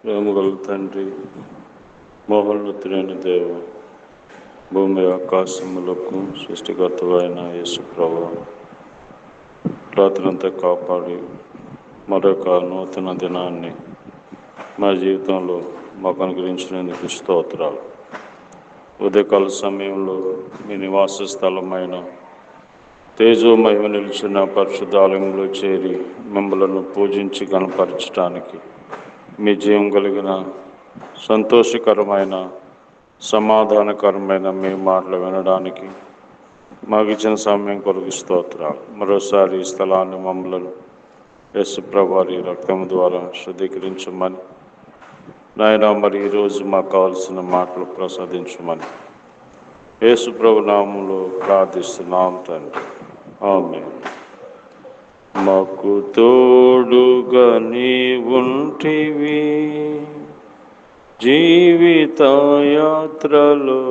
ప్రేమగల తండ్రి, మహోన్నతుడైన దేవ, భూమి ఆకాశములకు సృష్టికర్తవైన యేసు ప్రభువా, రాత్రంతా కాపాడి మరొక నూతన దినాన్ని మా జీవితంలో మాకు అనుగ్రహించినందుకు స్తోత్రాలు. ఉదయకాల సమయంలో మీ నివాస స్థలమైన తేజోమహిమ నిలిచిన పరిశుద్ధాలయంలో చేరి మిమ్మలను పూజించి గణపరచడానికి, మీ జీవం కలిగిన సంతోషకరమైన సమాధానకరమైన మీ మాటలు వినడానికి మాకు ఇచ్చిన సమయం కొరకు స్తోత్రాలు. మరోసారి ఈ స్థలాన్ని మమ్మలను యేసుప్రభువారి రక్తం ద్వారా శుద్ధీకరించమని నాయన, మరి ఈరోజు మాకు కావలసిన మాటలు ప్రసాదించమని యేసుప్రభు నామంలో ప్రార్థిస్తున్నాం తండ్రి, ఆమేన్. మాకు తోడుగా నీవుంటివి జీవిత యాత్రలో,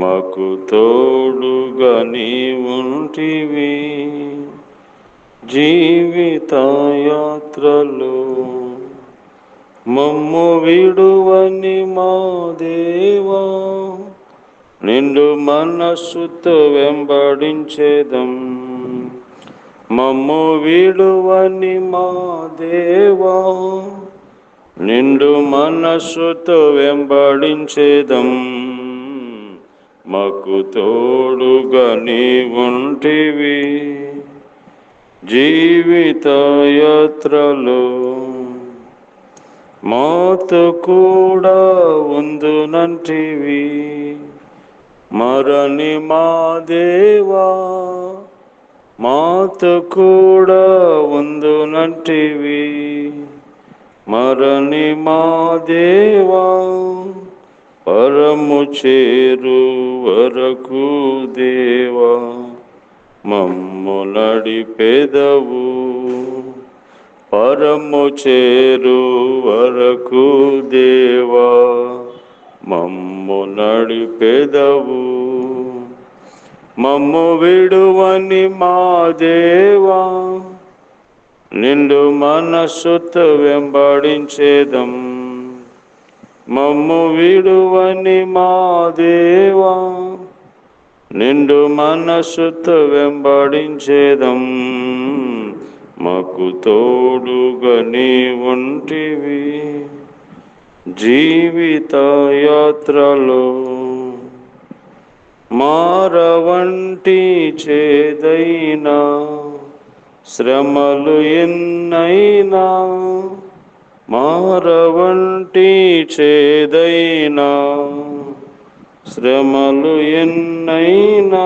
మాకు తోడుగా నీవుంటివి జీవిత యాత్రలో, మమ్ము విడువని మా దేవా, నిండు మనస్సుతో వెంబడించేదం. మమ్ము విడువని మా దేవా, నిండు మనస్సుతో వెంబడించేదం. మాకు తోడుగా నీవుంటివి జీవిత యాత్రలో, మాతో కూడా ఉందునంటివి మరణి మా దేవా, మాతో కూడా ఉందునంటివి మరణి మా దేవా, పరము చేరు వరకు దేవా, మమ్ము నడిపెదవు. పరము చేరు వరకు దేవా, మమ్ము నడిపెదవు. మమ్ము విడువని మా దేవా, నిండు మనస్సుతో వెంబడించేదం. మమ్ము విడువని మా దేవా, నిండు మనస్సుతో వెంబడించేదం. మాకు తోడుగా నీవుంటివి జీవిత యాత్రలో, మారవంటి చేదైనా శ్రమలు ఎన్నైనా, మారవంటి చేదైనా శ్రమలు ఎన్నైనా,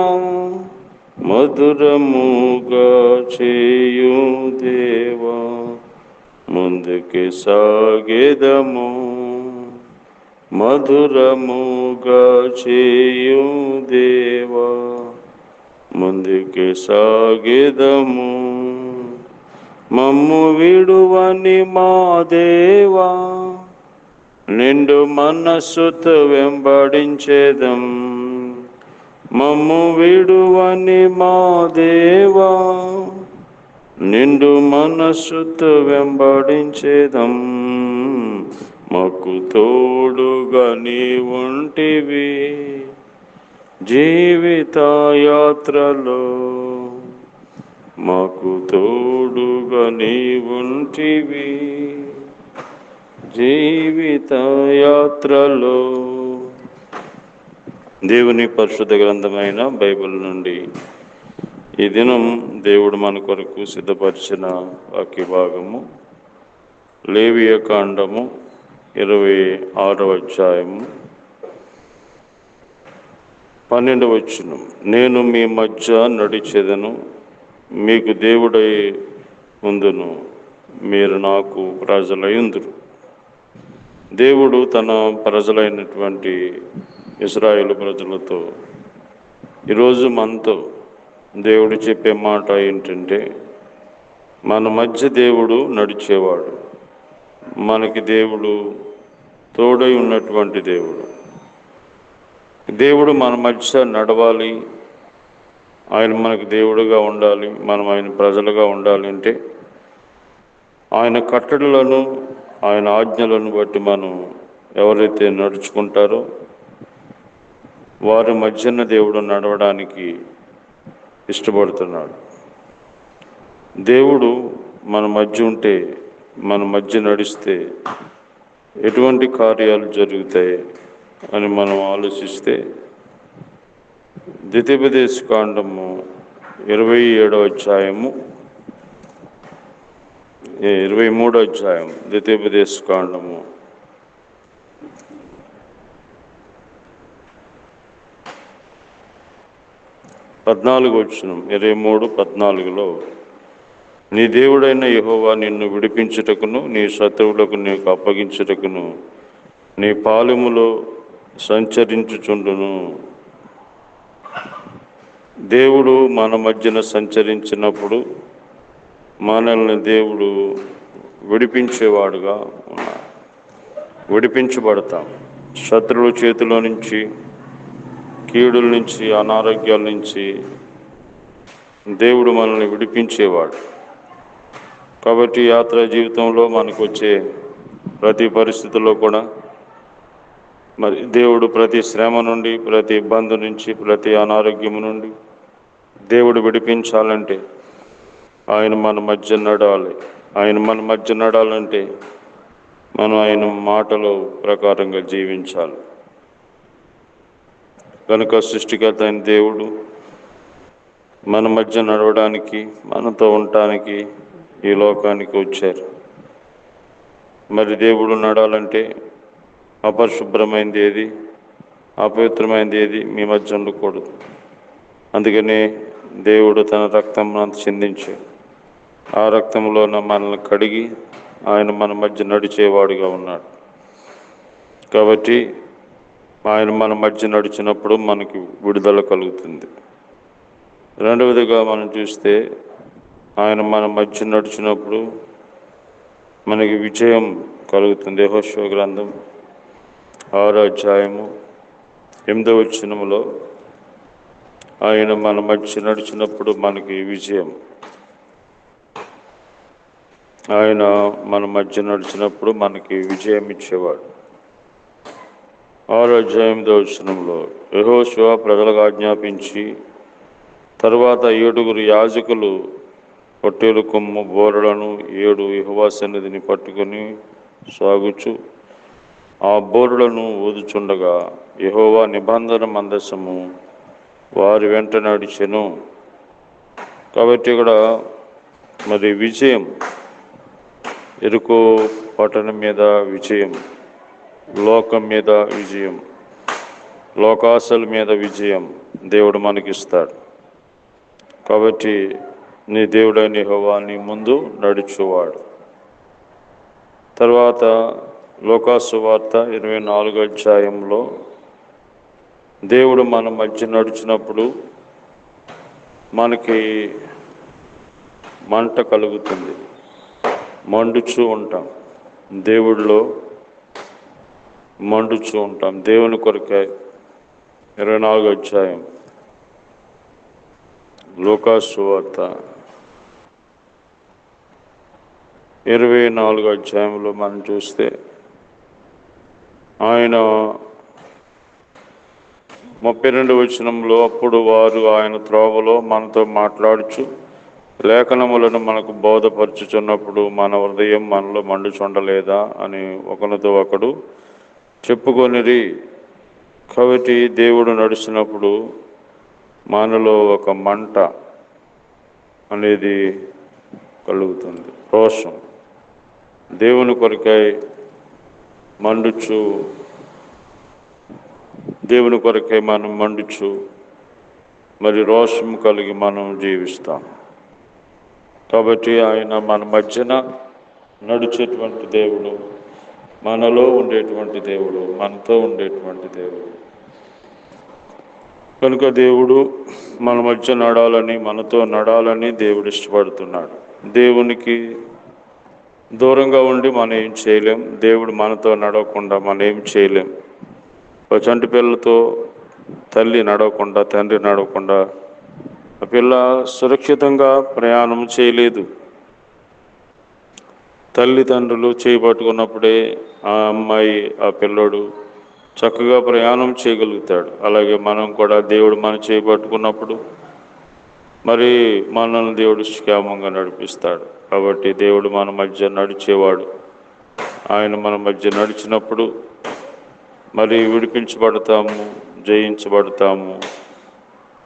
మధురముగా చేయు దేవా, ముందుకి సాగెదము. మధురముగా చేయు దేవా, ముందుకి సాగెదము. మమ్ము విడువని మా దేవా, నిండు మనస్సుతో వెంబడించేదం. మమ్ము విడువని మా దేవా, నిండు మనస్సుతో వెంబడించేదం. మాకు తోడుగా నీవుంటివి జీవిత యాత్రలో, మాకు తోడుగా నీవుంటివి జీవిత యాత్రలో. దేవుని పరిశుద్ధ గ్రంథమైన బైబిల్ నుండి ఈ దినం దేవుడు మన కొరకు సిద్ధపరిచిన వాక్య భాగము లేవియ కాండము 26వ అధ్యాయము 12వ వచనం. నేను మీ మధ్య నడిచెదను, మీకు దేవుడై ఉందును, మీరు నాకు ప్రజలయుందురు. దేవుడు తన ప్రజలైనటువంటి ఇశ్రాయేలు ప్రజలతో ఈరోజు మనతో దేవుడు చెప్పే మాట ఏంటంటే, మన మధ్య దేవుడు నడిచేవాడు, మనకి దేవుడు తోడై ఉన్నటువంటి దేవుడు. దేవుడు మన మధ్య నడవాలి, ఆయన మనకు దేవుడుగా ఉండాలి, మనం ఆయన ప్రజలుగా ఉండాలి అంటే ఆయన కట్టడలను ఆయన ఆజ్ఞలను బట్టి మనం ఎవరైతే నడుచుకుంటారో వారి మధ్యన దేవుడు నడవడానికి ఇష్టపడుతున్నాడు. దేవుడు మన మధ్య ఉంటే, మన మధ్య నడిస్తే ఎటువంటి కార్యాలు జరుగుతాయి అని మనం ఆలోచిస్తే ద్వితీయోపదేశకాండము 27వ అధ్యాయము 23వ అధ్యాయం ద్వితీయోపదేశకాండము 14వ వచనం 23:14లో నీ దేవుడైన యెహోవా నిన్ను విడిపించుటకును నీ శత్రువులకు నీకు అప్పగించుటకును నీ పాలెములో సంచరించుచుండును. దేవుడు మన మధ్యన సంచరించినప్పుడు మనల్ని దేవుడు విడిపించేవాడుగా ఉన్నాడు. విడిపించబడతాం శత్రువుల చేతిలో నుంచి, కీడుల నుంచి, అనారోగ్యాల నుంచి దేవుడు మనల్ని విడిపించేవాడు. కాబట్టి యాత్రా జీవితంలో మనకు వచ్చే ప్రతి పరిస్థితుల్లో కూడా మరి దేవుడు ప్రతి శ్రమ నుండి, ప్రతి ఇబ్బంది నుంచి, ప్రతి అనారోగ్యం నుండి దేవుడు విడిపించాలంటే ఆయన మన మధ్య నడాలి. ఆయన మన మధ్య నడాలంటే మనం ఆయన మాటల ప్రకారంగా జీవించాలి. కనుక సృష్టికర్త అయిన దేవుడు మన మధ్య నడవడానికి, మనతో ఉండటానికి ఈ లోకానికి వచ్చారు. మరి దేవుడు నడాలంటే అపరిశుభ్రమైనది ఏది, అపవిత్రమైనది ఏది మీ మధ్య ఉండకూడదు. అందుకనే దేవుడు తన రక్తం చిందించాడు. ఆ రక్తంలో మనల్ని కడిగి ఆయన మన మధ్య నడిచేవాడుగా ఉన్నాడు. కాబట్టి ఆయన మన మధ్య నడిచినప్పుడు మనకి విడుదల కలుగుతుంది. రెండవదిగా మనం చూస్తే ఆయన మన మధ్య నడిచినప్పుడు మనకి విజయం కలుగుతుంది. యెహోషువ గ్రంథం 6వ అధ్యాయము 8వ వచనములో ఆయన మన మధ్య నడిచినప్పుడు మనకి విజయం. ఆయన మన మధ్య నడిచినప్పుడు మనకి విజయం ఇచ్చేవాడు. 6వ అధ్యాయం 8వ వచనంలో యెహోషువ ప్రజలకు ఆజ్ఞాపించి తరువాత 7 యాజకులు పొట్టేలు కొమ్ము బోరలను 7 యెహోవా సన్నిధిని పట్టుకొని సాగుచు ఆ బోరులను ఊదుచుండగా యెహోవా నిబంధన మందసము వారి వెంట నడిచెను. కాబట్టి ఇక్కడ మరి విజయం, ఎరుకో పట్టణం మీద విజయం, లోకం మీద విజయం, లోకాశల మీద విజయం దేవుడు మనకిస్తాడు. కాబట్టి నీ దేవుడైన యెహోవా నీ ముందు నడుచువాడు. తర్వాత లోకాసు వార్త 24వ అధ్యాయంలో దేవుడు మన మధ్య నడిచినప్పుడు మనకి మంట కలుగుతుంది, మండుచూ ఉంటాం. దేవుడిలో మండుచూ ఉంటాం. దేవుని కొరకై 24వ అధ్యాయం లోకాసు వార్త 24వ అధ్యాయంలో మనం చూస్తే ఆయన 32వ వచనంలో అప్పుడు వారు ఆయన త్రోవలో మనతో మాట్లాడుచు లేఖనములను మనకు బోధపరచుచున్నప్పుడు మన హృదయం మనలో మండుచుండలేదా అని ఒకరితో ఒకడు చెప్పుకొనిరి. కాబట్టి దేవుడు నడిచినప్పుడు మనలో ఒక మంట అనేది కలుగుతుంది, రోషం. దేవుని కొరకై మండుచు, దేవుని కొరకై మనం మండుచు మరి రోషం కలిగి మనం జీవిస్తాం. కాబట్టి ఆయన మన మధ్యన నడిచేటువంటి దేవుడు, మనలో ఉండేటువంటి దేవుడు, మనతో ఉండేటువంటి దేవుడు. కనుక దేవుడు మన మధ్య నడాలని, మనతో నడాలని దేవుడు ఇష్టపడుతున్నాడు. దేవునికి దూరంగా ఉండి మనం ఏం చేయలేం. దేవుడు మనతో నడవకుండా మనం ఏం చేయలేం. చంటి పిల్లలతో తల్లి నడవకుండా, తండ్రి నడవకుండా ఆ పిల్ల సురక్షితంగా ప్రయాణం చేయలేదు. తల్లిదండ్రులు చేపట్టుకున్నప్పుడే ఆ అమ్మాయి ఆ పిల్లోడు చక్కగా ప్రయాణం చేయగలుగుతాడు. అలాగే మనం కూడా దేవుడు మనం చేపట్టుకున్నప్పుడు మరి మనల్ని దేవుడు క్షేమంగా నడిపిస్తాడు. కాబట్టి దేవుడు మన మధ్య నడిచేవాడు. ఆయన మన మధ్య నడిచినప్పుడు మరి విడిపించబడతాము, జయించబడతాము,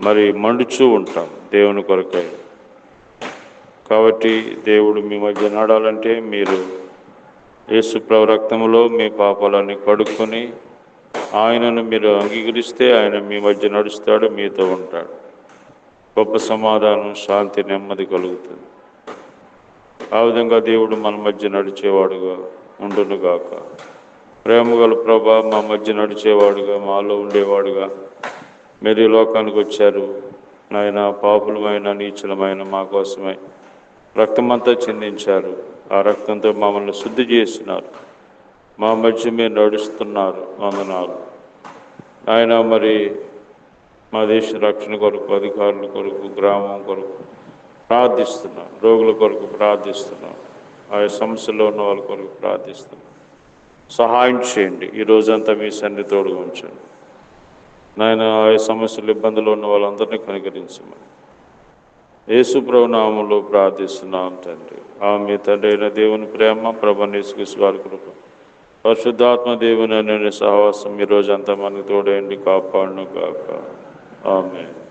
మరి మండుచూ ఉంటాం దేవుని కొరకై. కాబట్టి దేవుడు మీ మధ్య నడాలంటే మీరు యేసు ప్రభు రక్తములో మీ పాపాలన్నీ కడుక్కొని ఆయనను మీరు అంగీకరిస్తే ఆయన మీ మధ్య నడుస్తాడు, మీతో ఉంటాడు. గొప్ప సమాధానం, శాంతి, నెమ్మది కలుగుతుంది. ఆ విధంగా దేవుడు మన మధ్య నడిచేవాడుగా ఉండునుగాక. ప్రేమగల ప్రభా, మా మధ్య నడిచేవాడుగా, మాలో ఉండేవాడుగా మీరు ఈ లోకానికి వచ్చారు. నాయన పాపులమైన నీచలమైన మా కోసమై రక్తమంతా చిందించారు. ఆ రక్తంతో మమ్మల్ని శుద్ధి చేసినారు. మా మధ్య మీరు నడుస్తున్నారు. వందనాలు ఆయన. మరి మా దేశ రక్షణ కొరకు, అధికారుల కొరకు, గ్రామం కొరకు ప్రార్థిస్తున్నాం. రోగుల కొరకు ప్రార్థిస్తున్నాం. ఆయా సమస్యల్లో ఉన్న వాళ్ళ కొరకు ప్రార్థిస్తున్నాం. సహాయం చేయండి. ఈ రోజంతా మీ సన్నిధితోడుగా ఉంచండి నాయన. ఆయా సమస్యలు, ఇబ్బందులు ఉన్న వాళ్ళందరినీ కనికరించమని యేసు ప్రభు నామములో ప్రార్థిస్తున్నాం తండ్రి. ఆమె తండ్రి అయిన దేవుని ప్రేమ, ప్రభు యేసుక్రీస్తు వారి కృప, పరిశుద్ధాత్మ దేవుని అనే సహవాసం ఈ రోజంతా మనకు తోడేయండి, కాపాడును గాక. ఆమేన్.